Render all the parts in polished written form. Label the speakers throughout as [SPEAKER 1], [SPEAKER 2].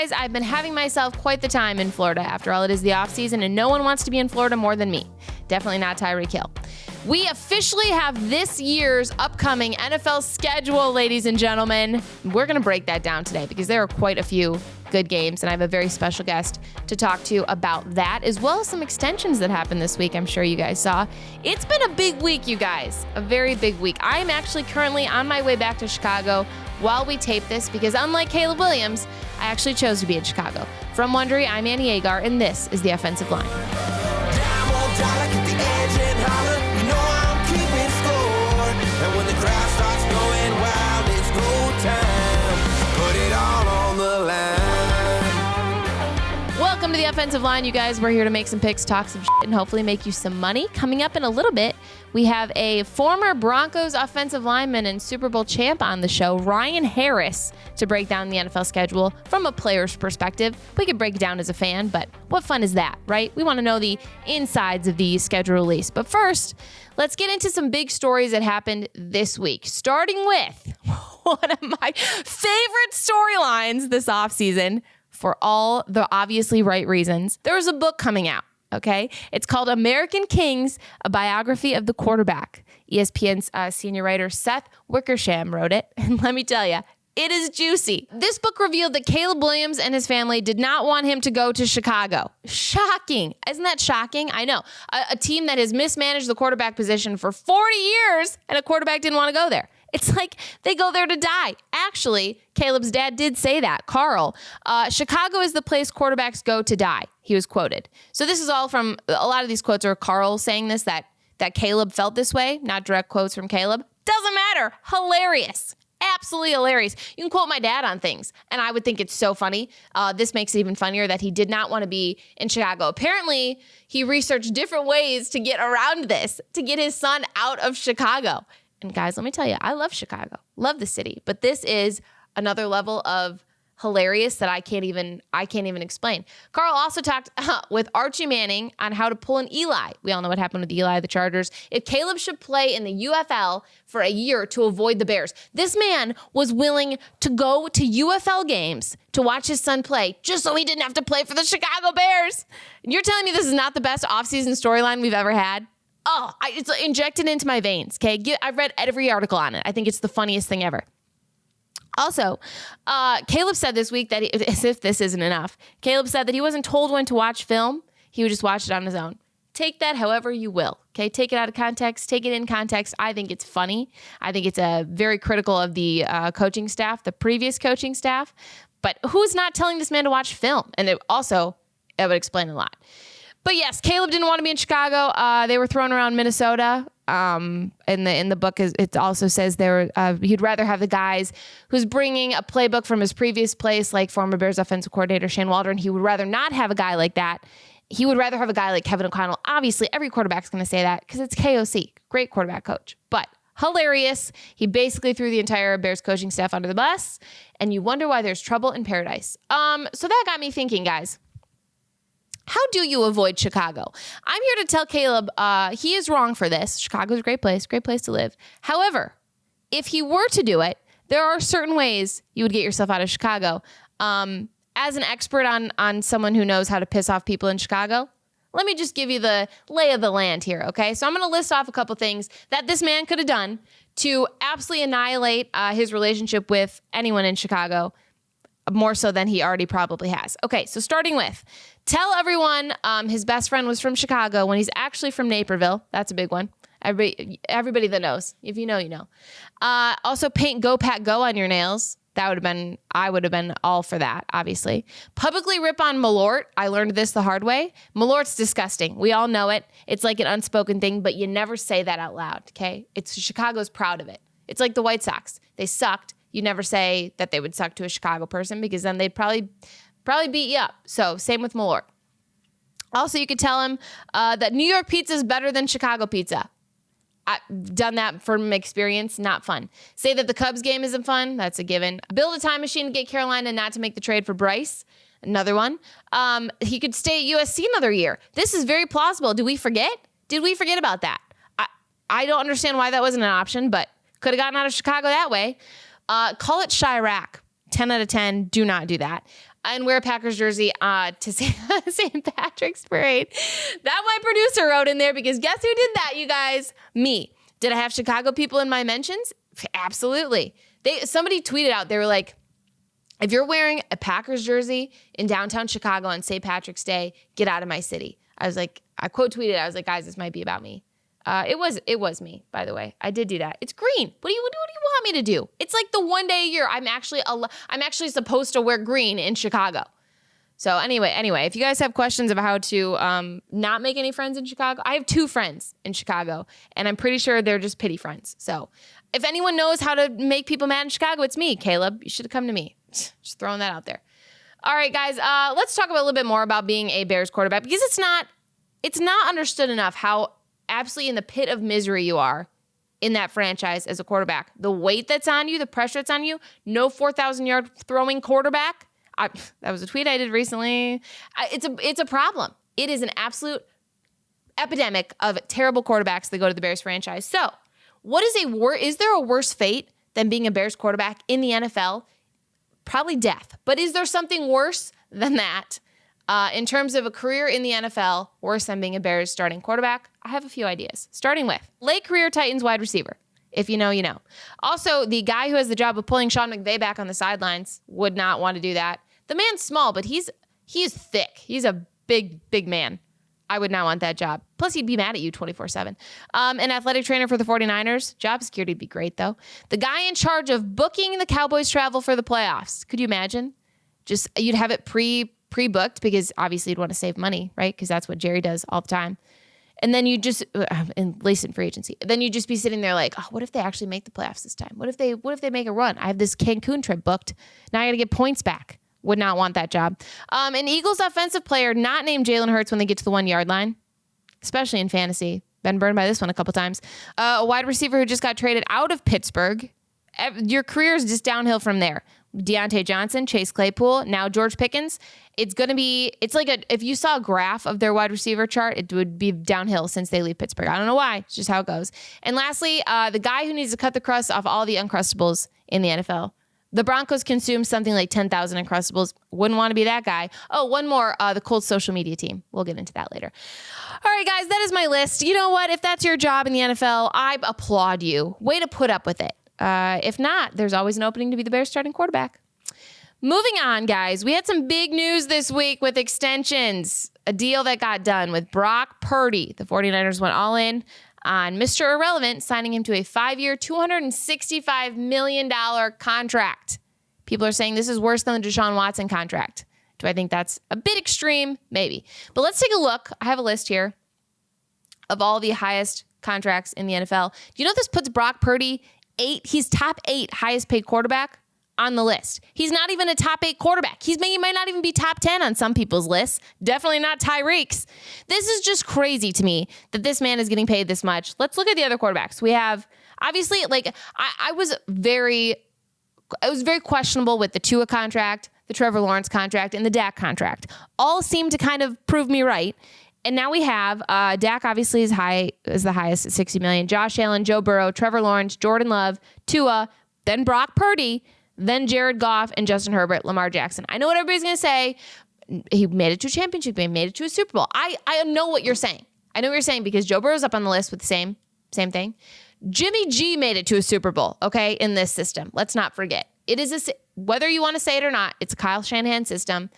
[SPEAKER 1] guys, I've been having myself quite the time in Florida. After all, it is the off season and no one wants to be in Florida more than me. Definitely not Tyreek Hill. We officially have this year's upcoming NFL schedule, ladies and gentlemen. We're going to break that down today because there are quite a few good games, and I have a very special guest to talk to about that, as well as some extensions that happened this week. I'm sure you guys saw. It's been a big week, you guys. A very big week. I'm actually currently on my way back to Chicago while we tape this because unlike Caleb Williams, I actually chose to be in Chicago. From Wondery, I'm Agar, and this is The Offensive Line.
[SPEAKER 2] And when the crowd starts going wild, it's go time. Put it all on the line.
[SPEAKER 1] Welcome to The Offensive Line, you guys. We're here to make some picks, talk some shit, and hopefully make you some money. Coming up in a little bit, we have a former Broncos offensive lineman and Super Bowl champ on the show, Ryan Harris, to break down the NFL schedule from a player's perspective. We could break it down as a fan, but what fun is that, right? We want to know the insides of the schedule release. But first, let's get into some big stories that happened this week, starting with one of my favorite storylines this offseason for all the obviously right reasons. There was a book coming out, okay? It's called American Kings, a biography of the quarterback. ESPN's senior writer Seth Wickersham wrote it, and let me tell you, it is juicy. This book revealed that Caleb Williams and his family did not want him to go to Chicago. Shocking. Isn't that shocking? I know. A team that has mismanaged the quarterback position for 40 years and a quarterback didn't want to go there. It's like they go there to die. Actually, Caleb's dad did say that, Carl. Chicago is the place quarterbacks go to die, he was quoted. So this is all from, a lot of these quotes are Carl saying this, that Caleb felt this way, not direct quotes from Caleb. Doesn't matter. Hilarious. Absolutely hilarious. You can quote my dad on things, and I would think it's so funny. This makes it even funnier that he did not want to be in Chicago. Apparently, he researched different ways to get around this, to get his son out of Chicago. And guys, let me tell you, I love Chicago. Love the city. But this is another level of hilarious that I can't even explain. Carl also talked with Archie Manning on how to pull an Eli. We all know what happened with Eli, the Chargers. If Caleb should play in the UFL for a year to avoid the Bears. This man was willing to go to UFL games to watch his son play just so he didn't have to play for the Chicago Bears. And you're telling me this is not the best offseason storyline we've ever had? Oh, it's injected into my veins, okay? I've read every article on it. I think it's the funniest thing ever. Also, Caleb said this week that, as if this isn't enough, Caleb said that he wasn't told when to watch film. He would just watch it on his own. Take that however you will, okay? Take it out of context. Take it in context. I think it's funny. I think it's very critical of the coaching staff, the previous coaching staff. But who's not telling this man to watch film? And it would explain a lot. But yes, Caleb didn't want to be in Chicago. They were throwing around Minnesota. In the book, it also says he'd rather have the guys who's bringing a playbook from his previous place, like former Bears offensive coordinator Shane Waldron. He would rather not have a guy like that. He would rather have a guy like Kevin O'Connell. Obviously, every quarterback's going to say that because it's KOC, great quarterback coach. But hilarious. He basically threw the entire Bears coaching staff under the bus, and you wonder why there's trouble in paradise. So that got me thinking, guys. How do you avoid Chicago? I'm here to tell Caleb he is wrong for this. Chicago's a great place to live. However, if he were to do it, there are certain ways you would get yourself out of Chicago. As an expert on someone who knows how to piss off people in Chicago, let me just give you the lay of the land here, okay? So I'm going to list off a couple things that this man could have done to absolutely annihilate his relationship with anyone in Chicago, more so than he already probably has. Okay, so starting with, tell everyone his best friend was from Chicago when he's actually from Naperville. That's a big one. Everybody that knows. If you know, you know. Also paint Go Pack Go on your nails. I would have been all for that, obviously. Publicly rip on Malort. I learned this the hard way. Malort's disgusting. We all know it. It's like an unspoken thing, but you never say that out loud, okay? Chicago's proud of it. It's like the White Sox. They sucked. You never say that they would suck to a Chicago person because then they'd probably beat you up. So same with Malort. Also, you could tell him that New York pizza is better than Chicago pizza. I've done that from experience. Not fun. Say that the Cubs game isn't fun. That's a given. Build a time machine to get Carolina not to make the trade for Bryce. Another one. He could stay at USC another year. This is very plausible. Did we forget? Did we forget about that? I don't understand why that wasn't an option, but could have gotten out of Chicago that way. Call it Chirac. 10 out of 10. Do not do that. and wear a Packers jersey to St. Patrick's Parade. That my producer wrote in there because guess who did that, you guys? Me. Did I have Chicago people in my mentions? Absolutely. Somebody tweeted out, they were like, if you're wearing a Packers jersey in downtown Chicago on St. Patrick's Day, get out of my city. I was like, I quote tweeted, I was like, guys, this might be about me. It was me, by the way. I did do that. It's green. What do you want me to do? It's like the one day a year I'm actually supposed to wear green in Chicago. So anyway, if you guys have questions about how to not make any friends in Chicago, I have 2 friends in Chicago, and I'm pretty sure they're just pity friends. So if anyone knows how to make people mad in Chicago, it's me, Caleb. You should have come to me. Just throwing that out there. All right, guys, let's talk a little bit more about being a Bears quarterback because it's not understood enough how absolutely in the pit of misery you are in that franchise as a quarterback. The weight that's on you, the pressure that's on you, no 4,000-yard throwing quarterback. That was a tweet I did recently. It's a problem. It is an absolute epidemic of terrible quarterbacks that go to the Bears franchise. So is there a worse fate than being a Bears quarterback in the NFL? Probably death. But is there something worse than that in terms of a career in the NFL, worse than being a Bears starting quarterback? I have a few ideas. Starting with late career Titans wide receiver. If you know, you know. Also, the guy who has the job of pulling Sean McVay back on the sidelines would not want to do that. The man's small, but he's thick. He's a big man. I would not want that job. Plus, he'd be mad at you 24/7. An athletic trainer for the 49ers. Job security would be great, though. The guy in charge of booking the Cowboys travel for the playoffs. Could you imagine? Just you'd have it pre-booked because obviously you'd want to save money, right? Because that's what Jerry does all the time. And then you just, and laced in free agency. Then you just be sitting there like, oh, what if they actually make the playoffs this time? What if they make a run? I have this Cancun trip booked. Now I got to get points back. Would not want that job. An Eagles offensive player not named Jalen Hurts when they get to the 1-yard line, especially in fantasy. Been burned by this one a couple times. A wide receiver who just got traded out of Pittsburgh. Your career is just downhill from there. Deontay Johnson, Chase Claypool, now George Pickens. It's like if you saw a graph of their wide receiver chart, it would be downhill since they leave Pittsburgh. I don't know why. It's just how it goes. And lastly, the guy who needs to cut the crust off all the Uncrustables in the NFL. The Broncos consume something like 10,000 Uncrustables. Wouldn't want to be that guy. Oh, one more, the Colts social media team. We'll get into that later. All right, guys, that is my list. You know what? If that's your job in the NFL, I applaud you. Way to put up with it. If not, there's always an opening to be the Bears starting quarterback. Moving on, guys, we had some big news this week with extensions. A deal that got done with Brock Purdy. The 49ers went all in on Mr. Irrelevant, signing him to a 5-year, $265 million contract. People are saying this is worse than the Deshaun Watson contract. Do I think that's a bit extreme? Maybe. But let's take a look. I have a list here of all the highest contracts in the NFL. Do you know this puts Brock Purdy 8? He's top 8 highest paid quarterback on the list. He's not even a top 8 quarterback. He might not even be top 10 on some people's lists. Definitely not Tyreek's. This is just crazy to me that this man is getting paid this much. Let's look at the other quarterbacks. We have, obviously, like, I was very questionable with the Tua contract, the Trevor Lawrence contract, and the Dak contract. All seem to kind of prove me right. And now we have Dak obviously is the highest at $60 million. Josh Allen, Joe Burrow, Trevor Lawrence, Jordan Love, Tua, then Brock Purdy, then Jared Goff and Justin Herbert, Lamar Jackson. I know what everybody's going to say. He made it to a championship game, made it to a Super Bowl. I know what you're saying. I know what you're saying because Joe Burrow's up on the list with the same thing. Jimmy G made it to a Super Bowl, okay, in this system. Let's not forget. It is whether you want to say it or not, it's a Kyle Shanahan system.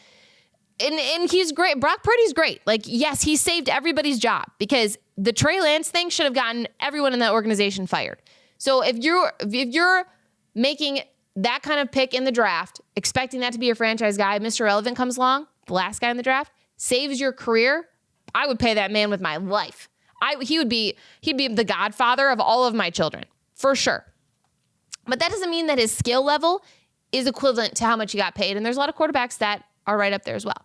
[SPEAKER 1] And he's great. Brock Purdy's great. Like, yes, he saved everybody's job because the Trey Lance thing should have gotten everyone in that organization fired. So if you're making that kind of pick in the draft, expecting that to be your franchise guy, Mr. Relevant comes along, the last guy in the draft, saves your career, I would pay that man with my life. He'd be the godfather of all of my children, for sure. But that doesn't mean that his skill level is equivalent to how much he got paid. And there's a lot of quarterbacks that are right up there as well.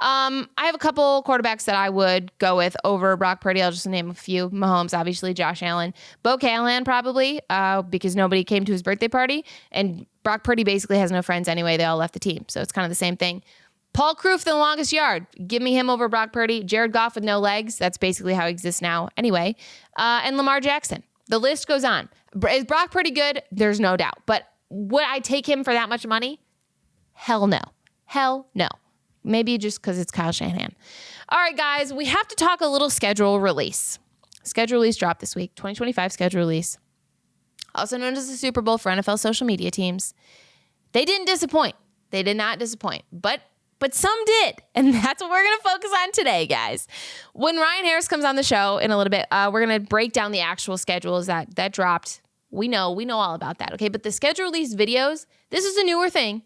[SPEAKER 1] I have a couple quarterbacks that I would go with over Brock Purdy. I'll just name a few. Mahomes, obviously, Josh Allen. Bo Callahan, probably, because nobody came to his birthday party. And Brock Purdy basically has no friends anyway. They all left the team. So it's kind of the same thing. Paul Kroof, the longest yard. Give me him over Brock Purdy. Jared Goff with no legs. That's basically how he exists now anyway. And Lamar Jackson. The list goes on. Is Brock Purdy good? There's no doubt. But would I take him for that much money? Hell no. Hell no. Maybe just because it's Kyle Shanahan. All right, guys, we have to talk a little schedule release. Schedule release dropped this week, 2025 schedule release. Also known as the Super Bowl for NFL social media teams. They didn't disappoint. They did not disappoint, but some did. And that's what we're going to focus on today, guys. When Ryan Harris comes on the show in a little bit, we're going to break down the actual schedules that dropped. We know all about that, okay? But the schedule release videos, this is a newer thing,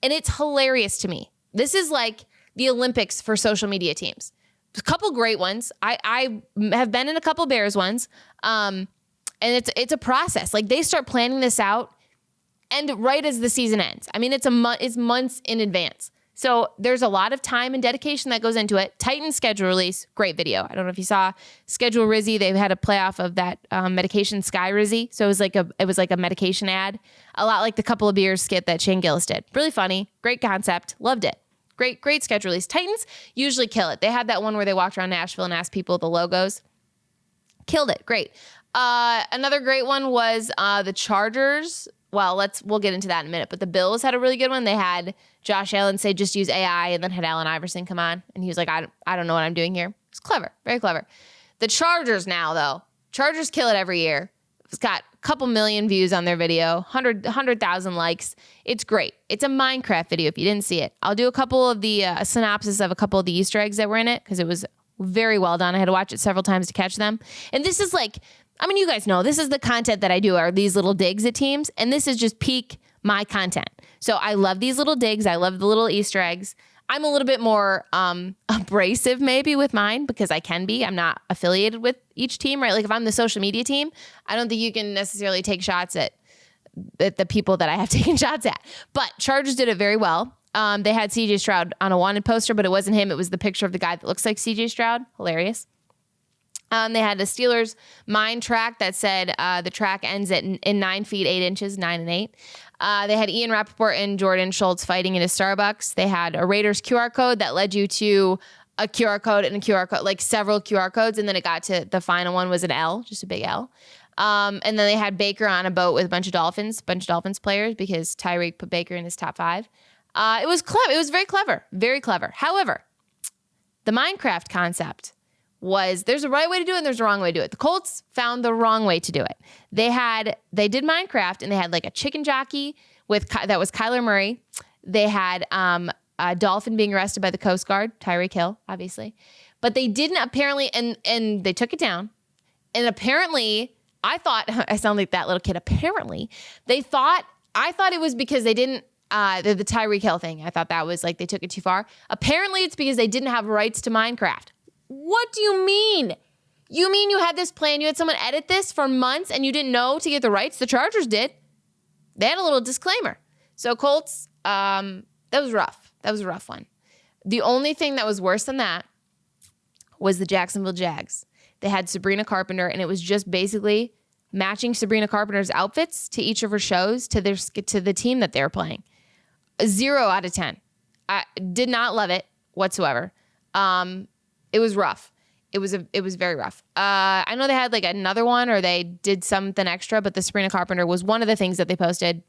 [SPEAKER 1] and it's hilarious to me. This is like the Olympics for social media teams. A couple great ones. I have been in a couple Bears ones, and it's a process. Like, they start planning this out, and right as the season ends. I mean, it's months in advance. So there's a lot of time and dedication that goes into it. Titans schedule release, great video. I don't know if you saw Schedule Rizzy. They had a playoff of that medication Sky Rizzy. So it was like a medication ad, a lot like the couple of beers skit that Shane Gillis did. Really funny, great concept, loved it. Great schedule release. Titans usually kill it. They had that one where they walked around Nashville and asked people the logos. Killed it, great. Another great one was the Chargers. Well, we'll get into that in a minute. But the Bills had a really good one. They had Josh Allen say, just use AI, and then had Allen Iverson come on. And he was like, I don't know what I'm doing here. It's clever, very clever. The Chargers now, though. Chargers kill it every year. It's got a couple million views on their video, 100,000 likes. It's great. It's a Minecraft video if you didn't see it. I'll do a couple of the synopsis of a couple of the Easter eggs that were in it because it was very well done. I had to watch it several times to catch them. And this is like, I mean, you guys know, this is the content that I do are these little digs at teams. And this is just peak my content. So I love these little digs. I love the little Easter eggs. I'm a little bit more abrasive maybe with mine because I can be. I'm not affiliated with each team, right? Like if I'm the social media team, I don't think you can necessarily take shots at the people that I have taken shots at. But Chargers did it very well. They had CJ Stroud on a wanted poster, but it wasn't him. It was the picture of the guy that looks like CJ Stroud. Hilarious. They had the Steelers mine track that said the track ends in 9 feet, 8 inches, 9 and 8. They had Ian Rappaport and Jordan Schultz fighting in a Starbucks. They had a Raiders QR code that led you to a QR code and a QR code, like several QR codes. And then it got to the final one was an L, just a big L. And then they had Baker on a boat with a bunch of Dolphins players because Tyreek put Baker in his top 5. It was clever. It was very clever, very clever. However, the Minecraft concept was there's a right way to do it and there's a wrong way to do it. The Colts found the wrong way to do it. They did Minecraft and they had like a chicken jockey that was Kyler Murray. They had a dolphin being arrested by the Coast Guard, Tyreek Hill, obviously. But they didn't apparently, and they took it down. And apparently, I thought, I sound like that little kid. Apparently, I thought it was because they didn't, the Tyreek Hill thing. I thought that was like they took it too far. Apparently, it's because they didn't have rights to Minecraft. What do you mean? You mean you had this plan, you had someone edit this for months and you didn't know to get the rights? The Chargers did. They had a little disclaimer. So Colts, that was rough. That was a rough one. The only thing that was worse than that was the Jacksonville Jags. They had Sabrina Carpenter and it was just basically matching Sabrina Carpenter's outfits to each of her shows to the team that they were playing. 0 out of 10. I did not love it whatsoever. It was rough. It was very rough. I know they had like another one or they did something extra, but the Sabrina Carpenter was one of the things that they posted.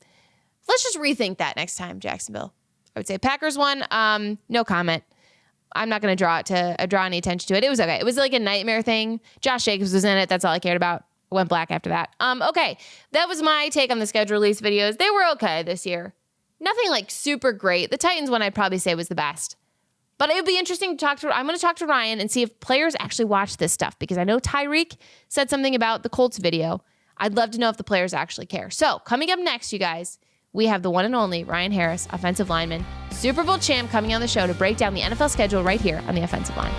[SPEAKER 1] Let's just rethink that next time, Jacksonville. I would say Packers one, no comment. I'm not going to draw any attention to it. It was okay. It was like a nightmare thing. Josh Jacobs was in it. That's all I cared about. Went black after that. Okay. That was my take on the schedule release videos. They were okay this year. Nothing like super great. The Titans one I'd probably say was the best. But it would be interesting to I'm going to talk to Ryan and see if players actually watch this stuff because I know Tyreek said something about the Colts video. I'd love to know if the players actually care. So coming up next, you guys, we have the one and only Ryan Harris, offensive lineman, Super Bowl champ, coming on the show to break down the NFL schedule right here on the offensive line.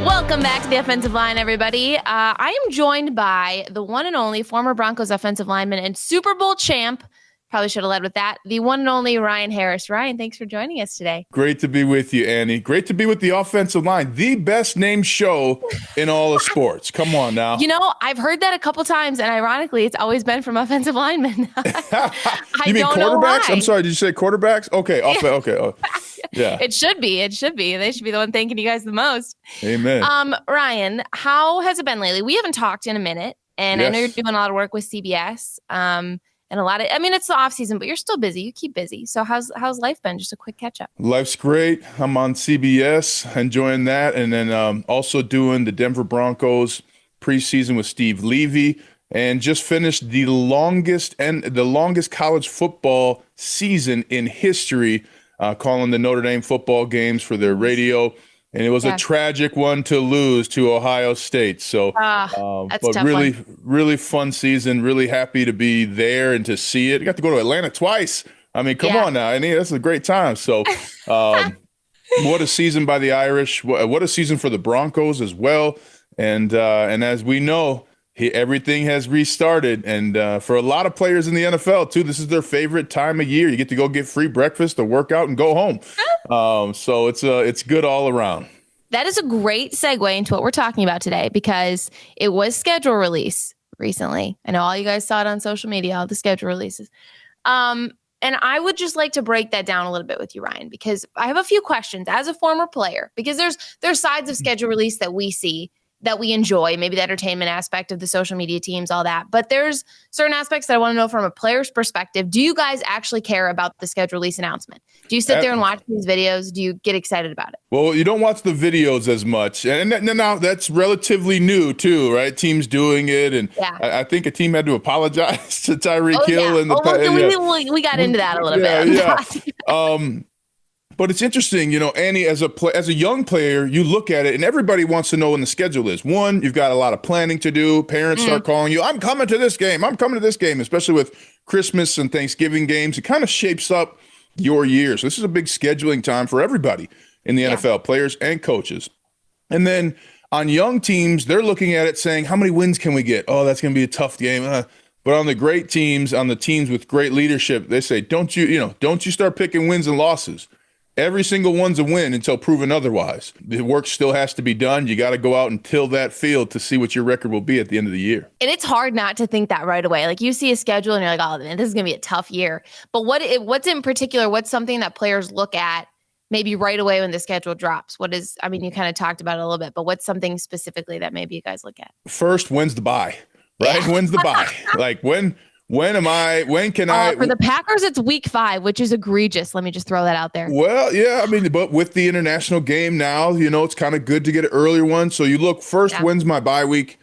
[SPEAKER 1] Welcome back to the offensive line, everybody. I am joined by the one and only former Broncos offensive lineman and Super Bowl champ. Probably should have led with that. The one and only Ryan Harris. Ryan, thanks for joining us today.
[SPEAKER 3] Great to be with you, Annie. Great to be with the offensive line. The best named show in all of sports. Come on now.
[SPEAKER 1] You know, I've heard that a couple times, and ironically, it's always been from offensive linemen.
[SPEAKER 3] You mean quarterbacks? I'm sorry, did you say quarterbacks? Okay, okay. Oh, yeah.
[SPEAKER 1] It should be. They should be the one thanking you guys the most.
[SPEAKER 3] Amen.
[SPEAKER 1] Ryan, how has it been lately? We haven't talked in a minute, and I know you're doing a lot of work with CBS. and a lot of, I mean, it's the off season, but you're still busy. You keep busy. So how's life been? Just a quick catch up.
[SPEAKER 3] Life's great. I'm on CBS, enjoying that. And then also doing the Denver Broncos preseason with Steve Levy, and just finished the longest college football season in history, calling the Notre Dame football games for their radio. And it was a tragic one to lose to Ohio State. So,
[SPEAKER 1] that's
[SPEAKER 3] but
[SPEAKER 1] tough
[SPEAKER 3] really,
[SPEAKER 1] one.
[SPEAKER 3] really fun season. Really happy to be there and to see it. I got to go to Atlanta twice. I mean, come on now. I mean, that's a great time. So, what a season by the Irish. What a season for the Broncos as well. And as we know, everything has restarted. And for a lot of players in the NFL, too, this is their favorite time of year. You get to go get free breakfast, a workout, and go home. So it's good all around.
[SPEAKER 1] That is a great segue into what we're talking about today, because it was schedule release recently. I know all you guys saw it on social media, all the schedule releases. And I would just like to break that down a little bit with you, Ryan, because I have a few questions as a former player, because there's sides of schedule release that we see that we enjoy, maybe the entertainment aspect of the social media teams, all that. But there's certain aspects that I want to know from a player's perspective. Do you guys actually care about the schedule release announcement? Do you sit there and watch these videos? Do you get excited about it?
[SPEAKER 3] Well, you don't watch the videos as much. And now that's relatively new, too, right? Teams doing it. And I think a team had to apologize to Tyreek Hill.
[SPEAKER 1] We got into that a little bit.
[SPEAKER 3] Yeah. But it's interesting, Annie, as a young player, you look at it and everybody wants to know when the schedule is. One, you've got a lot of planning to do. Parents start calling you, I'm coming to this game. I'm coming to this game, especially with Christmas and Thanksgiving games. It kind of shapes up your year. So this is a big scheduling time for everybody in the NFL, players and coaches. And then on young teams, they're looking at it saying, how many wins can we get? Oh, that's going to be a tough game. But on the great teams, on the teams with great leadership, they say, don't you start picking wins and losses. Every single one's a win until proven otherwise. The work still has to be done. You got to go out and till that field to see what your record will be at the end of the year.
[SPEAKER 1] And it's hard not to think that right away. Like, you see a schedule and you're like, oh, man, this is going to be a tough year. But what's in particular, what's something that players look at maybe right away when the schedule drops? You kind of talked about it a little bit, but what's something specifically that maybe you guys look at?
[SPEAKER 3] First, when's the bye, right? Yeah. When's the bye? Like, when can I?
[SPEAKER 1] For the Packers, it's week 5, which is egregious. Let me just throw that out there.
[SPEAKER 3] Well, yeah, but with the international game now, it's kind of good to get an earlier one. So you look first, when's my bye week?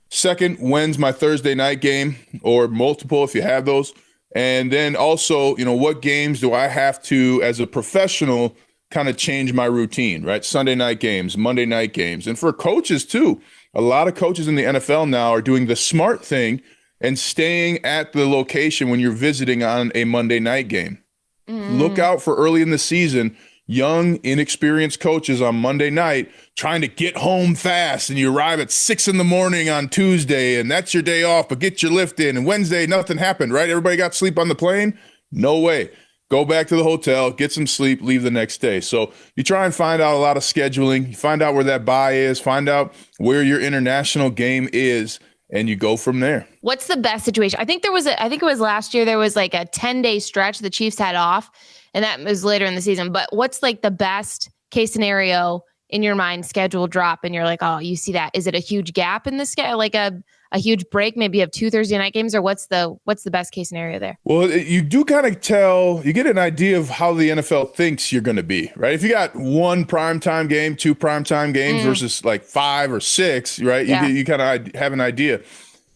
[SPEAKER 3] Second, when's my Thursday night game, or multiple if you have those? And then also, what games do I have to, as a professional, kind of change my routine, right? Sunday night games, Monday night games. And for coaches too, a lot of coaches in the NFL now are doing the smart thing and staying at the location when you're visiting on a Monday night game. Look out for early in the season, young, inexperienced coaches on Monday night trying to get home fast, and you arrive at 6 a.m. on Tuesday, and that's your day off, but get your lift in. And Wednesday, nothing happened, right? Everybody got sleep on the plane? No way. Go back to the hotel, get some sleep, leave the next day. So you try and find out a lot of scheduling. You find out where that bye is, find out where your international game is, and you go from there.
[SPEAKER 1] What's the best situation? I think it was last year, there was like a 10-day stretch the Chiefs had off, and that was later in the season. But what's like the best case scenario in your mind, schedule drop, and you're like, oh, you see that? Is it a huge gap in the schedule, like a huge break? Maybe you have 2 Thursday night games, or what's the best case scenario there?
[SPEAKER 3] Well, you do kind of you get an idea of how the NFL thinks you're going to be, right? If you got 1 primetime game, 2 primetime games versus like 5 or 6, right? You kind of have an idea.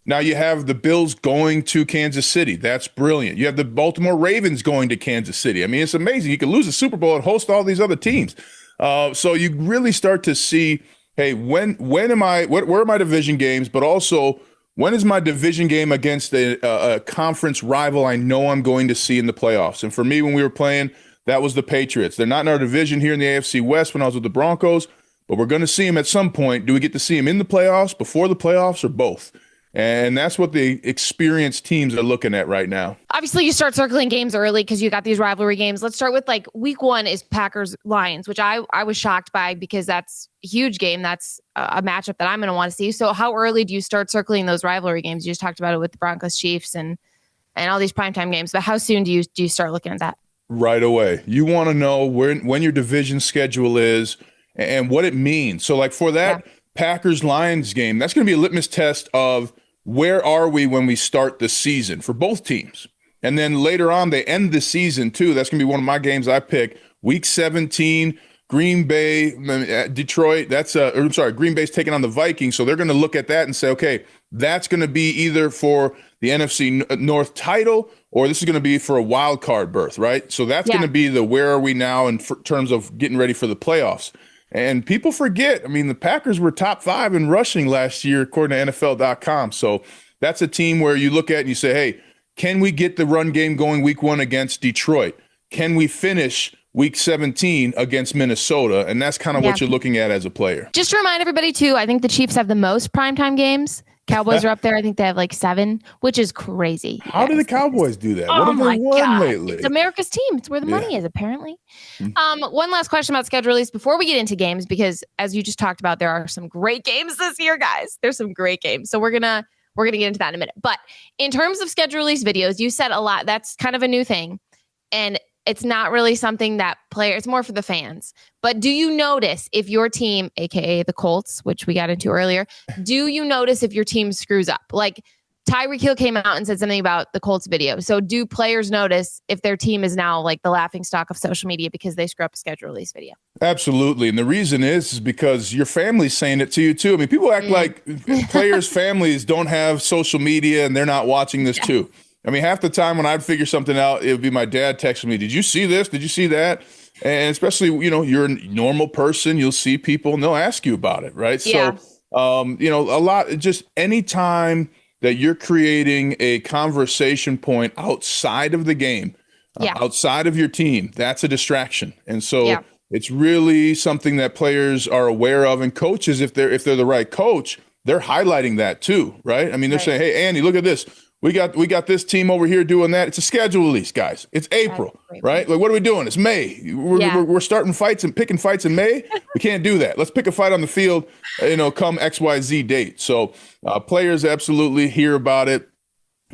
[SPEAKER 3] Now you have the Bills going to Kansas City. That's brilliant. You have the Baltimore Ravens going to Kansas City. I mean, it's amazing. You can lose the Super Bowl and host all these other teams. So you really start to see, hey, where are my division games? But also, when is my division game against a conference rival I know I'm going to see in the playoffs? And for me, when we were playing, that was the Patriots. They're not in our division here in the AFC West when I was with the Broncos, but we're going to see them at some point. Do we get to see them in the playoffs, before the playoffs, or both? And that's what the experienced teams are looking at right now.
[SPEAKER 1] Obviously, you start circling games early because you got these rivalry games. Let's start with like week 1 is Packers-Lions, which I was shocked by because that's a huge game. That's a matchup that I'm going to want to see. So how early do you start circling those rivalry games? You just talked about it with the Broncos-Chiefs and all these primetime games. But how soon do you start looking at that?
[SPEAKER 3] Right away. You want to know when your division schedule is and what it means. So like for that Packers-Lions game, that's going to be a litmus test of where are we when we start the season for both teams? And then later on, they end the season too. That's going to be one of my games I pick. Week 17, Green Bay, Detroit. Green Bay's taking on the Vikings. So they're going to look at that and say, okay, that's going to be either for the NFC North title or this is going to be for a wild card berth, right? So that's going to be the where are we now in terms of getting ready for the playoffs. And people forget, I mean, the Packers were top 5 in rushing last year, according to NFL.com. So that's a team where you look at and you say, hey, can we get the run game going week 1 against Detroit? Can we finish week 17 against Minnesota? And that's kind of what you're looking at as a player.
[SPEAKER 1] Just to remind everybody, too, I think the Chiefs have the most primetime games. Cowboys are up there. I think they have like 7, which is crazy.
[SPEAKER 3] How do the Cowboys do that? What have they won lately?
[SPEAKER 1] It's America's team. It's where the money is, apparently. One last question about schedule release before we get into games, because as you just talked about, there are some great games this year, guys. There's some great games. So we're gonna get into that in a minute. But in terms of schedule release videos, you said a lot. That's kind of a new thing. And it's not really something that it's more for the fans. But do you notice if your team, aka the Colts, which we got into earlier, do you notice if your team screws up? Like Tyreek Hill came out and said something about the Colts video. So do players notice if their team is now like the laughingstock of social media because they screw up a schedule release video? Absolutely.
[SPEAKER 3] And the reason is because your family's saying it to you too. I mean, people act like players' families don't have social media and they're not watching this too. I mean, half the time when I'd figure something out, it would be my dad texting me, did you see this? Did you see that? And especially, you're a normal person. You'll see people and they'll ask you about it, right?
[SPEAKER 1] Yeah.
[SPEAKER 3] So, a lot, just any time that you're creating a conversation point outside of the game, outside of your team, that's a distraction. And so it's really something that players are aware of. And coaches, if they're the right coach, they're highlighting that too, right? I mean, they're saying, hey, Andy, look at this. We got this team over here doing that. It's a schedule release, guys. It's April, right? Like, what are we doing? It's May. We're starting fights and picking fights in May. We can't do that. Let's pick a fight on the field, come XYZ date. So players absolutely hear about it,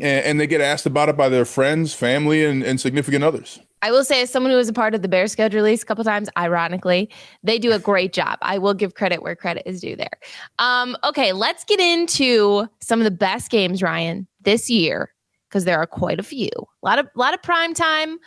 [SPEAKER 3] and they get asked about it by their friends, family, and significant others.
[SPEAKER 1] I will say, as someone who was a part of the Bears schedule release a couple times, ironically, they do a great job. I will give credit where credit is due there. Okay, let's get into some of the best games, Ryan, this year, because there are quite a few. A lot of prime time,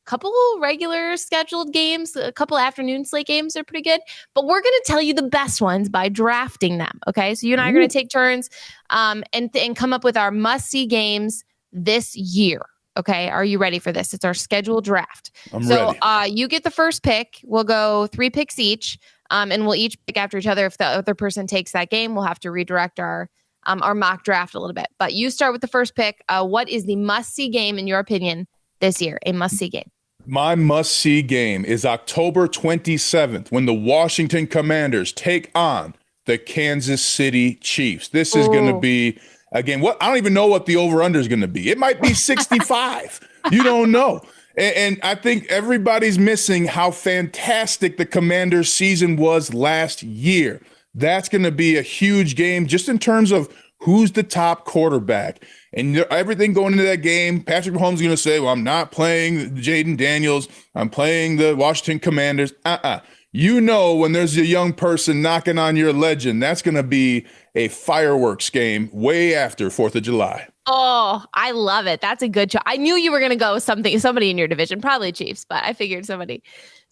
[SPEAKER 1] couple regular scheduled games, a couple afternoon slate games are pretty good. But we're going to tell you the best ones by drafting them. Okay, so you and I are going to take turns and come up with our must-see games this year. Okay, are you ready for this? It's our scheduled draft.
[SPEAKER 3] I'm ready.
[SPEAKER 1] You get the first pick. We'll go 3 picks each, and we'll each pick after each other. If the other person takes that game, we'll have to redirect our mock draft a little bit. But you start with the first pick. What is the must-see game, in your opinion, this year? A must-see game.
[SPEAKER 3] My must-see game is October 27th when the Washington Commanders take on the Kansas City Chiefs. This is going to be... Again, I don't even know what the over-under is going to be. It might be 65. You don't know. And I think everybody's missing how fantastic the Commanders season was last year. That's going to be a huge game just in terms of who's the top quarterback. And everything going into that game, Patrick Mahomes is going to say, well, I'm not playing Jaden Daniels. I'm playing the Washington Commanders. When there's a young person knocking on your legend, that's going to be a fireworks game way after 4th of July.
[SPEAKER 1] Oh, I love it. That's a good choice. I knew you were going to go somebody in your division, probably Chiefs, but I figured somebody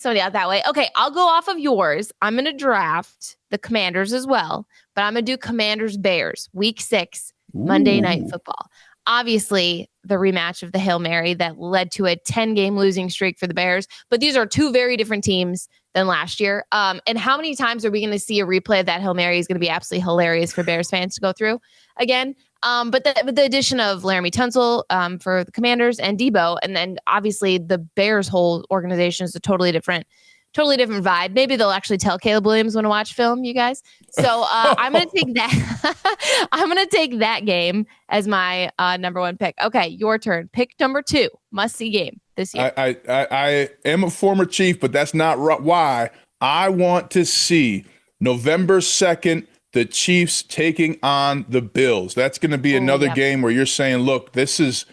[SPEAKER 1] out that way. Okay, I'll go off of yours. I'm going to draft the Commanders as well, but I'm going to do Commanders Bears week 6, Monday Night Football. Obviously, the rematch of the Hail Mary that led to a 10-game losing streak for the Bears. But these are 2 very different teams than last year. And how many times are we going to see a replay of that Hail Mary is going to be absolutely hilarious for Bears fans to go through again. But the addition of Laramie Tunsil for the Commanders and Debo, and then obviously the Bears whole organization is a totally different vibe. Maybe they'll actually tell Caleb Williams when to watch film, you guys. So I'm going to take that. I'm going to take that game as my number 1 pick. Okay, your turn. Pick number 2, must-see game this year.
[SPEAKER 3] I am a former Chief, but that's not why. I want to see November 2nd, the Chiefs taking on the Bills. That's going to be another game where you're saying, look, this is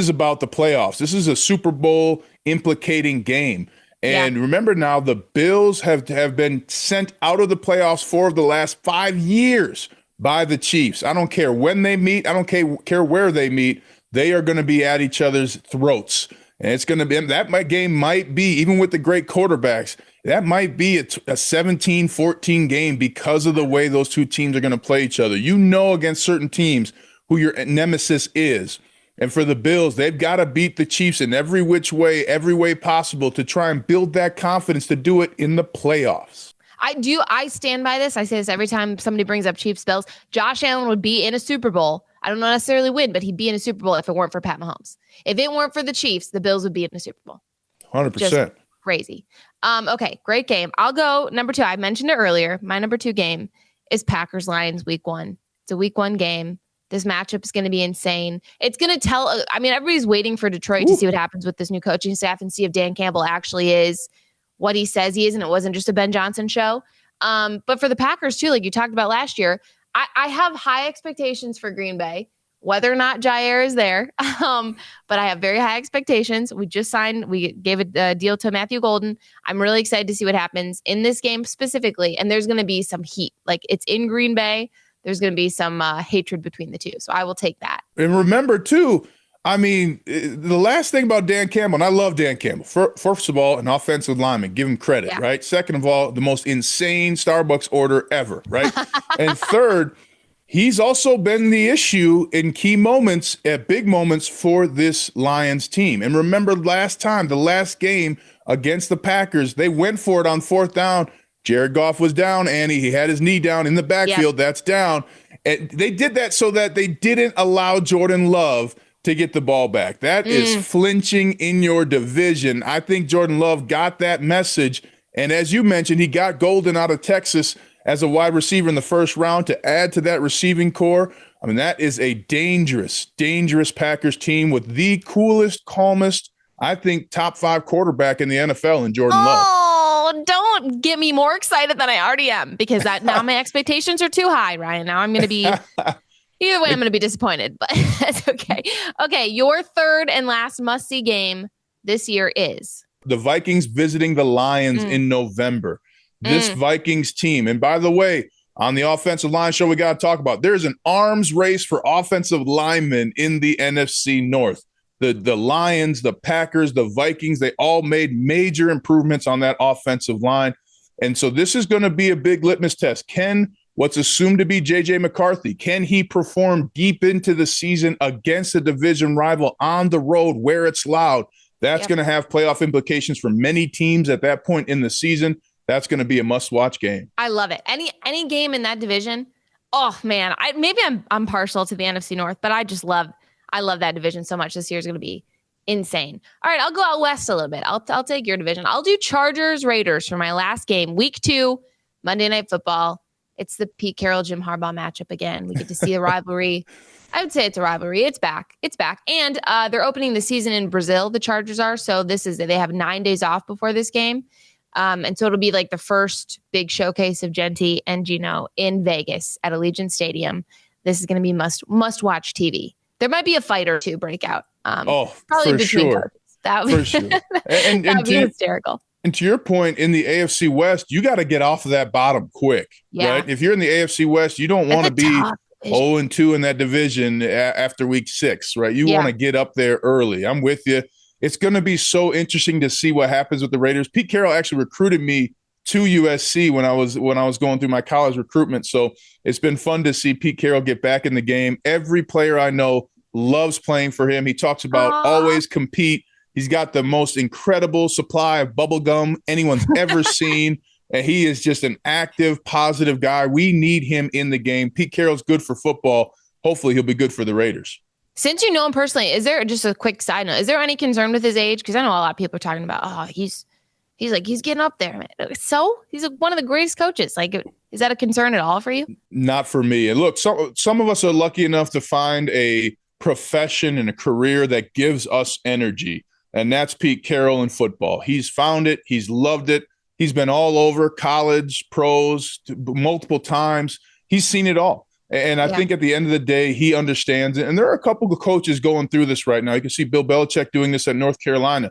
[SPEAKER 3] about the playoffs. This is a Super Bowl implicating game. And remember now, the Bills have been sent out of the playoffs 4 of the last 5 years by the Chiefs. I don't care when they meet. I don't care where they meet. They are going to be at each other's throats. And it's going to be that game might be, even with the great quarterbacks, that might be a 17-14 game because of the way those two teams are going to play each other. You know, against certain teams who your nemesis is. And for the Bills, they've got to beat the Chiefs in every way possible to try and build that confidence to do it in the playoffs.
[SPEAKER 1] I stand by this. I say this every time somebody brings up Chiefs Bills. Josh Allen would be in a Super Bowl. I don't necessarily win, but he'd be in a Super Bowl if it weren't for Pat Mahomes. If it weren't for the Chiefs, the Bills would be in a Super Bowl.
[SPEAKER 3] 100%.
[SPEAKER 1] Just crazy. Okay, great game. I'll go number 2. I mentioned it earlier. My number 2 game is Packers-Lions week 1. It's a week 1 game. This matchup is going to be insane. It's going to tell, everybody's waiting for Detroit to see what happens with this new coaching staff and see if Dan Campbell actually is what he says he is, and it wasn't just a Ben Johnson show. But for the Packers too, like you talked about last year, I have high expectations for Green Bay, whether or not Jair is there. But I have very high expectations. We gave a deal to Matthew Golden. I'm really excited to see what happens in this game specifically. And there's going to be some heat. Like, it's in Green Bay. There's going to be some hatred between the two. So I will take that.
[SPEAKER 3] And remember too, the last thing about Dan Campbell, and I love Dan Campbell, first of all, an offensive lineman, give him credit, right? Second of all, the most insane Starbucks order ever, right? And third, he's also been the issue in key moments, at big moments for this Lions team. And remember the last game against the Packers, they went for it on 4th down. Jared Goff was down, Annie. He had his knee down in the backfield. That's down. And they did that so that they didn't allow Jordan Love to get the ball back. That is flinching in your division. I think Jordan Love got that message. And as you mentioned, he got Golden out of Texas as a wide receiver in the first round to add to that receiving core. That is a dangerous, dangerous Packers team with the coolest, calmest, I think, top 5 quarterback in the NFL in Jordan Love.
[SPEAKER 1] Oh, don't get me more excited than I already am, because now my expectations are too high, Ryan. Now I'm going to be... Either way, I'm going to be disappointed, but that's okay. Okay, your third and last must-see game this year is?
[SPEAKER 3] The Vikings visiting the Lions in November. This Vikings team, and by the way, on the offensive line show we got to talk about, there's an arms race for offensive linemen in the NFC North. The Lions, the Packers, the Vikings, they all made major improvements on that offensive line. And so this is going to be a big litmus test. Can what's assumed to be J.J. McCarthy, can he perform deep into the season against a division rival on the road where it's loud? That's going to have playoff implications for many teams at that point in the season. That's going to be a must-watch game.
[SPEAKER 1] I love it. Any game in that division. Oh man, I'm partial to the NFC North, but I love that division so much. This year is going to be insane. All right, I'll go out west a little bit. I'll take your division. I'll do Chargers Raiders for my last game, week 2, Monday Night Football. It's the Pete Carroll, Jim Harbaugh matchup again. We get to see a rivalry. I would say it's a rivalry. It's back. And they're opening the season in Brazil, the Chargers are. So they have 9 days off before this game. And so it'll be like the first big showcase of Genty and Gino in Vegas at Allegiant Stadium. This is going to be must watch TV. There might be a fight or two break out. Probably
[SPEAKER 3] for
[SPEAKER 1] between
[SPEAKER 3] sure.
[SPEAKER 1] coaches. That would,
[SPEAKER 3] for sure. And
[SPEAKER 1] that would be hysterical.
[SPEAKER 3] And to your point, in the AFC West, you got to get off of that bottom quick, right? If you're in the AFC West, you don't want to be 0-2 in that division after week 6, right? You want to get up there early. I'm with you. It's going to be so interesting to see what happens with the Raiders. Pete Carroll actually recruited me to USC when I was going through my college recruitment. So it's been fun to see Pete Carroll get back in the game. Every player I know loves playing for him. He talks about always compete. He's got the most incredible supply of bubble gum anyone's ever seen. And he is just an active, positive guy. We need him in the game. Pete Carroll's good for football. Hopefully he'll be good for the Raiders.
[SPEAKER 1] Since you know him personally, is there, just a quick side note, is there any concern with his age? Because I know a lot of people are talking about, he's getting up there, man. So he's one of the greatest coaches. Like, is that a concern at all for you?
[SPEAKER 3] Not for me. And look, some of us are lucky enough to find a profession and a career that gives us energy. And that's Pete Carroll in football. He's found it. He's loved it. He's been all over, college, pros, multiple times. He's seen it all. And I think at the end of the day, he understands it. And there are a couple of coaches going through this right now. You can see Bill Belichick doing this at North Carolina.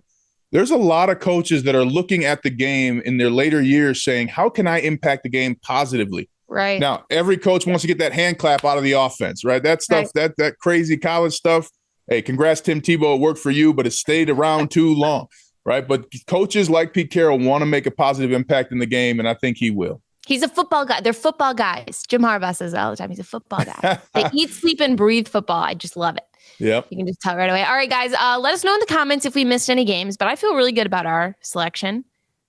[SPEAKER 3] There's a lot of coaches that are looking at the game in their later years saying, how can I impact the game positively?
[SPEAKER 1] Right.
[SPEAKER 3] Now, every coach wants to get that hand clap out of the offense, right? That stuff, that crazy college stuff. Hey, congrats, Tim Tebow. It worked for you, but it stayed around too long, right? But coaches like Pete Carroll want to make a positive impact in the game, and I think he will.
[SPEAKER 1] He's a football guy. They're football guys. Jim Harbaugh says that all the time. He's a football guy. They eat, sleep, and breathe football. I just love it.
[SPEAKER 3] Yep.
[SPEAKER 1] You can just tell right away. All right, guys, let us know in the comments if we missed any games, but I feel really good about our selection.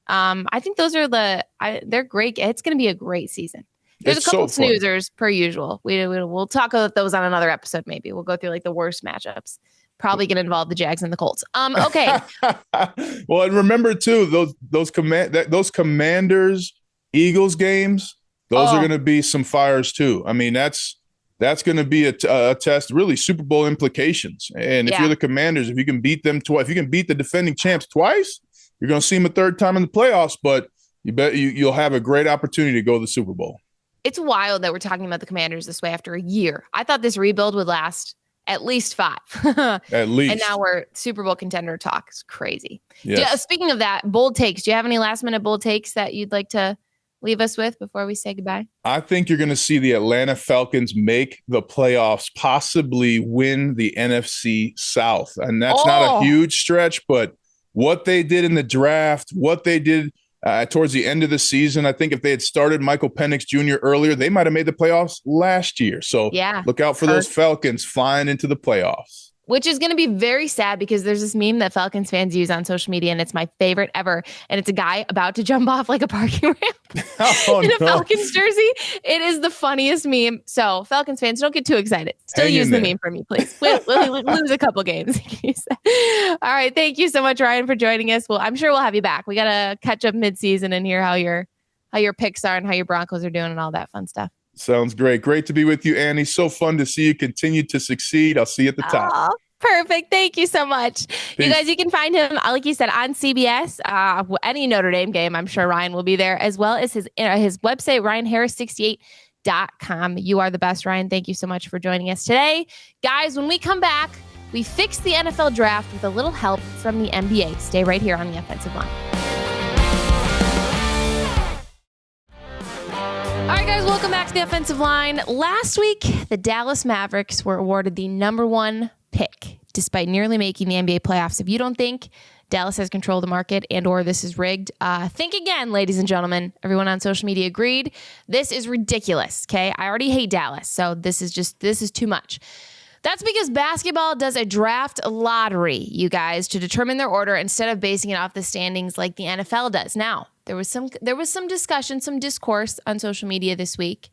[SPEAKER 1] I think those are they're great. It's going to be a great season. There's a couple snoozers per usual. We'll talk about those on another episode. Maybe we'll go through like the worst matchups. Probably going to involve the Jags and the Colts. Okay.
[SPEAKER 3] Well, and remember too, those Commanders Eagles games, those are going to be some fires too. I mean, that's going to be a test, really Super Bowl implications. And if you're the Commanders, if you can beat them twice, if you can beat the defending champs twice, you're going to see them a third time in the playoffs. But you bet you'll have a great opportunity to go to the Super Bowl. It's
[SPEAKER 1] wild that we're talking about the Commanders this way after a year. I thought this rebuild would last at least 5.
[SPEAKER 3] At least.
[SPEAKER 1] And now we're Super Bowl contender talk. It's crazy.
[SPEAKER 3] Yes.
[SPEAKER 1] Yeah, speaking of that, bold takes. Do you have any last minute bold takes that you'd like to leave us with before we say goodbye?
[SPEAKER 3] I think you're going to see the Atlanta Falcons make the playoffs, possibly win the NFC South. And that's not a huge stretch, but what they did in the draft, what they did towards the end of the season, I think if they had started Michael Penix Jr. earlier, they might have made the playoffs last year. So look out for those Falcons flying into the playoffs.
[SPEAKER 1] Which is going to be very sad because there's this meme that Falcons fans use on social media, and it's my favorite ever. And it's a guy about to jump off like a parking ramp in a Falcons jersey. It is the funniest meme. So Falcons fans, don't get too excited. Still use the meme for me, please. We'll lose a couple games. All right. Thank you so much, Ryan, for joining us. Well, I'm sure we'll have you back. We got to catch up mid-season and hear how your picks are and how your Broncos are doing and all that fun stuff.
[SPEAKER 3] Sounds great. Great to be with you, Annie. So fun to see you continue to succeed. I'll see you at the top.
[SPEAKER 1] Oh, perfect. Thank you so much. Peace. You guys, you can find him, like you said, on CBS. Any Notre Dame game, I'm sure Ryan will be there, as well as his website, RyanHarris68.com. You are the best, Ryan. Thank you so much for joining us today. Guys, when we come back, we fix the NFL draft with a little help from the NBA. Stay right here on the offensive line. All right, guys, welcome back to the offensive line. Last week, the Dallas Mavericks were awarded the number 1 pick, despite nearly making the NBA playoffs. If you don't think Dallas has control of the market and or this is rigged, think again, ladies and gentlemen. Everyone on social media agreed. This is ridiculous, okay? I already hate Dallas, so this is too much. That's because basketball does a draft lottery, you guys, to determine their order instead of basing it off the standings like the NFL does. Now, there was some discussion, some discourse on social media this week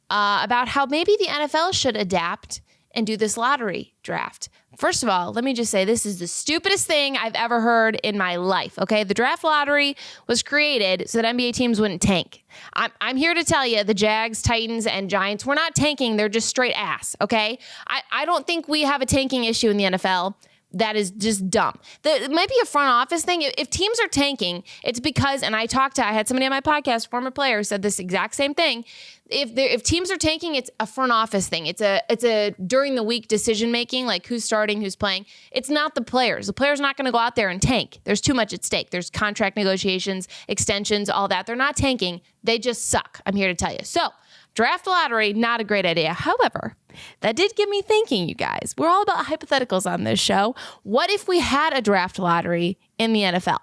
[SPEAKER 1] about how maybe the NFL should adapt and do this lottery draft. First of all, let me just say this is the stupidest thing I've ever heard in my life, okay? The draft lottery was created so that NBA teams wouldn't tank. I'm here to tell you the Jags, Titans, and Giants, we're not tanking. They're just straight ass, okay? I don't think we have a tanking issue in the NFL. That is just dumb. It might be a front office thing. If teams are tanking, it's because, and I had somebody on my podcast, former player, said this exact same thing. If teams are tanking, it's a front office thing. It's a during the week decision making, like who's starting, who's playing. It's not the players. The players are not going to go out there and tank. There's too much at stake. There's contract negotiations, extensions, all that. They're not tanking. They just suck. I'm here to tell you. So, draft lottery, not a great idea. However, that did get me thinking, you guys. We're all about hypotheticals on this show. What if we had a draft lottery in the NFL?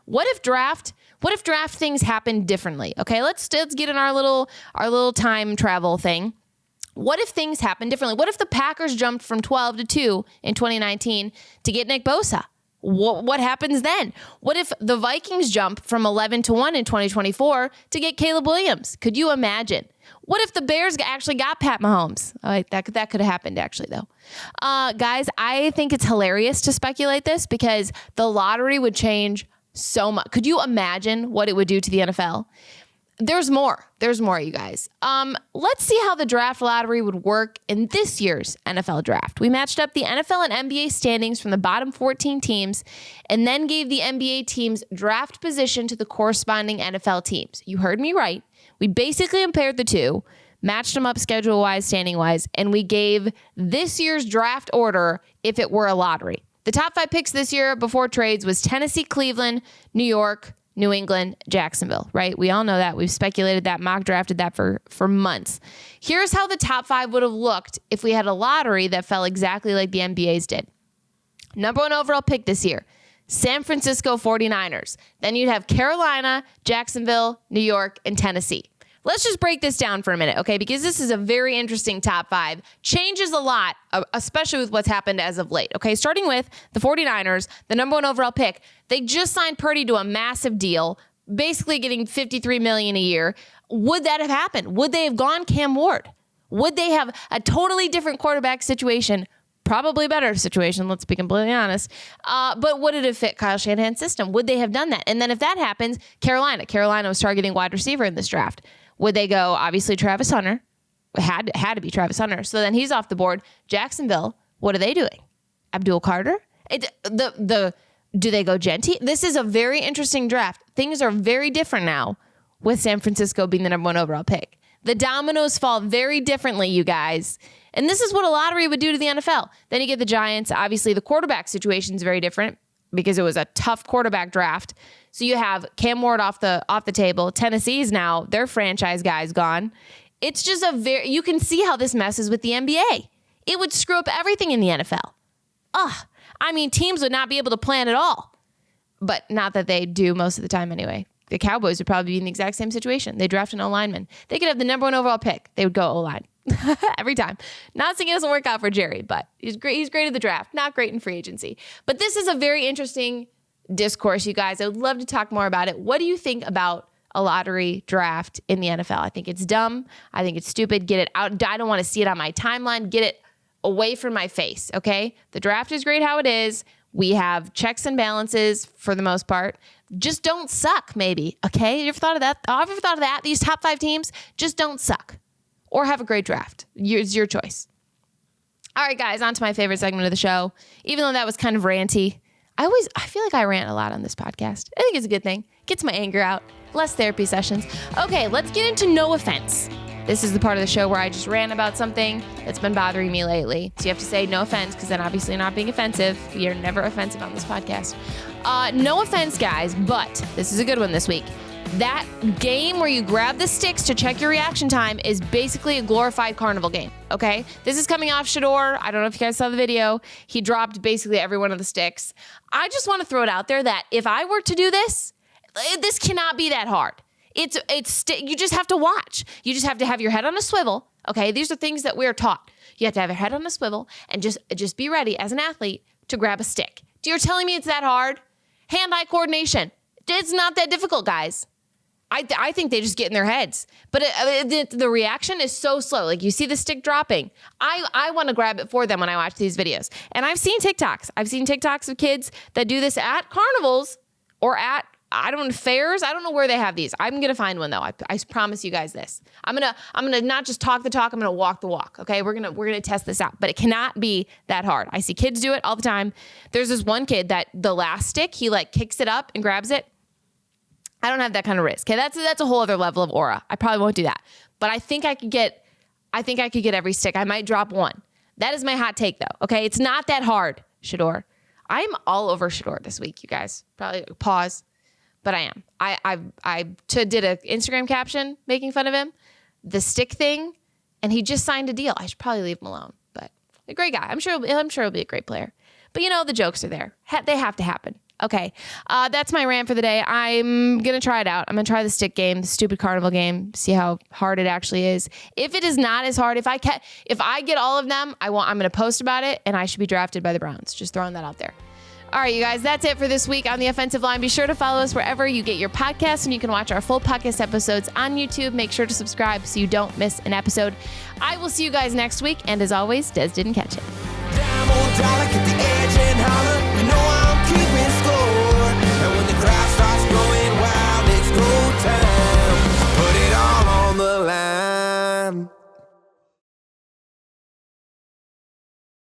[SPEAKER 1] What if draft things happen differently? Okay, let's get in our little time travel thing. What if things happen differently? What if the Packers jumped from 12 to 2 in 2019 to get Nick Bosa? What happens then? What if the Vikings jump from 11 to 1 in 2024 to get Caleb Williams? Could you imagine? What if the Bears actually got Pat Mahomes? That could have happened, actually, though. Guys, I think it's hilarious to speculate this because the lottery would change so much. Could you imagine what it would do to the NFL? There's more, you guys. Let's see how the draft lottery would work in this year's NFL draft. We matched up the NFL and NBA standings from the bottom 14 teams and then gave the NBA teams draft position to the corresponding NFL teams. You heard me right. We basically compared the two, matched them up schedule-wise, standing-wise, and we gave this year's draft order if it were a lottery. The top 5 picks this year before trades was Tennessee, Cleveland, New York, New England, Jacksonville, right? We all know that. We've speculated that, mock drafted that for months. Here's how the top 5 would have looked if we had a lottery that fell exactly like the NBA's did. Number 1 overall pick this year, San Francisco 49ers. Then you'd have Carolina, Jacksonville, New York, and Tennessee. Let's just break this down for a minute, okay? Because this is a very interesting top 5. Changes a lot, especially with what's happened as of late, okay? Starting with the 49ers, the number 1 overall pick. They just signed Purdy to a massive deal, basically getting $53 million a year. Would that have happened? Would they have gone Cam Ward? Would they have a totally different quarterback situation? Probably better situation, let's be completely honest. But would it have fit Kyle Shanahan's system? Would they have done that? And then if that happens, Carolina was targeting wide receiver in this draft. Would they go, obviously, Travis Hunter? Had to be Travis Hunter. So then he's off the board. Jacksonville, what are they doing? Abdul Carter? Do they go Genti? This is a very interesting draft. Things are very different now with San Francisco being the number 1 overall pick. The dominoes fall very differently, you guys. And this is what a lottery would do to the NFL. Then you get the Giants. Obviously, the quarterback situation is very different because it was a tough quarterback draft. So you have Cam Ward off the table. Tennessee's now, their franchise guy's gone. It's just you can see how this messes with the NBA. It would screw up everything in the NFL. Teams would not be able to plan at all. But not that they do most of the time anyway. The Cowboys would probably be in the exact same situation. They draft an O-lineman. They could have the number 1 overall pick. They would go O-line every time. Not saying it doesn't work out for Jerry, but he's great. He's great at the draft, not great in free agency. But this is a very interesting discourse, you guys. I would love to talk more about it. What do you think about a lottery draft in the NFL? I think it's dumb. I think it's stupid. Get it out. I don't want to see it on my timeline. Get it away from my face, okay? The draft is great how it is. We have checks and balances for the most part. Just don't suck, maybe, okay? You ever thought of that? Have you ever thought of that? These top 5 teams, just don't suck. Or have a great draft. It's your choice. All right, guys, on to my favorite segment of the show. Even though that was kind of ranty, I feel like I rant a lot on this podcast. I think it's a good thing. Gets my anger out. Less therapy sessions. Okay, let's get into no offense. This is the part of the show where I just rant about something that's been bothering me lately. So you have to say no offense, because then obviously you're not being offensive. You're never offensive on this podcast. No offense, guys, but this is a good one this week. That game where you grab the sticks to check your reaction time is basically a glorified carnival game, okay? This is coming off Shador. I don't know if you guys saw the video. He dropped basically every one of the sticks. I just want to throw it out there that if I were to do this cannot be that hard. You just have to watch. You just have to have your head on a swivel, okay? These are things that we're taught. You have to have your head on a swivel and just be ready as an athlete to grab a stick. You're telling me it's that hard? Hand-eye coordination. It's not that difficult, guys. I think they just get in their heads. But the reaction is so slow. Like, you see the stick dropping. I want to grab it for them when I watch these videos. And I've seen TikToks. I've seen TikToks of kids that do this at carnivals or at, fairs. I don't know where they have these. I'm going to find one, though. I promise you guys this. I'm going to not just talk the talk. I'm going to walk the walk. Okay. We're going to test this out, but it cannot be that hard. I see kids do it all the time. There's this one kid that the last stick, he like kicks it up and grabs it. I don't have that kind of risk. Okay. That's a whole other level of aura. I probably won't do that, but I think I could get every stick. I might drop one. That is my hot take, though. Okay. It's not that hard, Shador. I'm all over Shador this week, you guys. Probably pause. But I am. I did an Instagram caption making fun of him, the stick thing, and he just signed a deal. I should probably leave him alone. But a great guy. I'm sure he'll be a great player. But the jokes are there. They have to happen. Okay, that's my rant for the day. I'm gonna try it out. I'm gonna try the stick game, the stupid carnival game, see how hard it actually is. If it is not as hard, if I get all of them, I'm gonna post about it, and I should be drafted by the Browns. Just throwing that out there. All right, you guys, that's it for this week on The Offensive Line. Be sure to follow us wherever you get your podcasts, and you can watch our full podcast episodes on YouTube. Make sure to subscribe so you don't miss an episode. I will see you guys next week, and as always, Des didn't catch it.